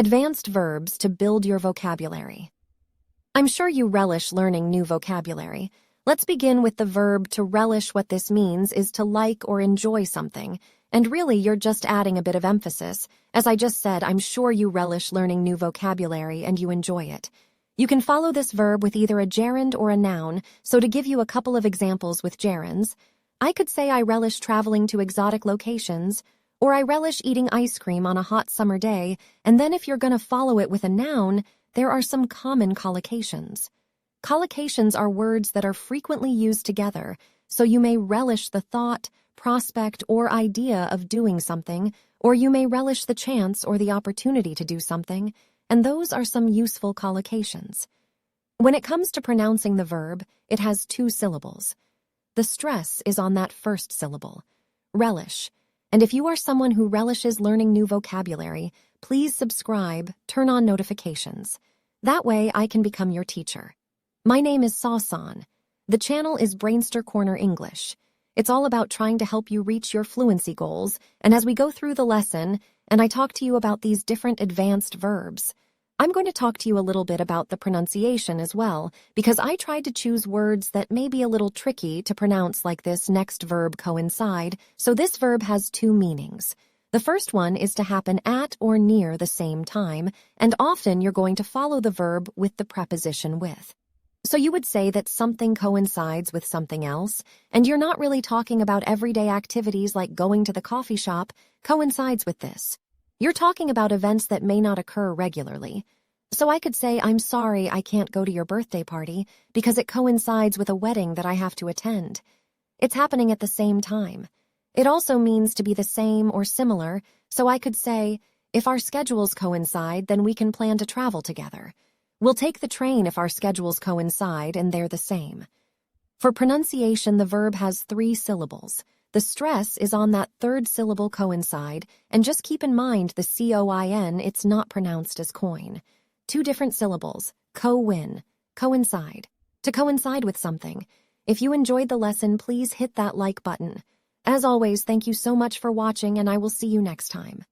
Advanced verbs to build your vocabulary. I'm sure you relish learning new vocabulary. Let's begin with the verb to relish. What this means is to like or enjoy something, and really you're just adding a bit of emphasis. As I just said, I'm sure you relish learning new vocabulary and you enjoy it. You can follow this verb with either a gerund or a noun, so to give you a couple of examples with gerunds, I could say I relish traveling to exotic locations, or I relish eating ice cream on a hot summer day, and then if you're going to follow it with a noun, there are some common collocations. Collocations are words that are frequently used together, so you may relish the thought, prospect, or idea of doing something, or you may relish the chance or the opportunity to do something, and those are some useful collocations. When it comes to pronouncing the verb, it has two syllables. The stress is on that first syllable, relish, and if you are someone who relishes learning new vocabulary, please subscribe, turn on notifications. That way I can become your teacher. My name is Sasan. The channel is Brainster Corner English. It's all about trying to help you reach your fluency goals, and as we go through the lesson, and I talk to you about these different advanced verbs, I'm going to talk to you a little bit about the pronunciation as well, because I tried to choose words that may be a little tricky to pronounce, like this next verb coincide, so this verb has two meanings. The first one is to happen at or near the same time, and often you're going to follow the verb with the preposition with. So you would say that something coincides with something else, and you're not really talking about everyday activities like going to the coffee shop coincides with this. You're talking about events that may not occur regularly. So I could say, I'm sorry I can't go to your birthday party because it coincides with a wedding that I have to attend. It's happening at the same time. It also means to be the same or similar, so I could say, if our schedules coincide, then we can plan to travel together. We'll take the train if our schedules coincide and they're the same. For pronunciation, the verb has 3 syllables. The stress is on that third syllable coincide, and just keep in mind the coin, it's not pronounced as coin. 2 different syllables, co-win, coincide, to coincide with something. If you enjoyed the lesson, please hit that like button. As always, thank you so much for watching, and I will see you next time.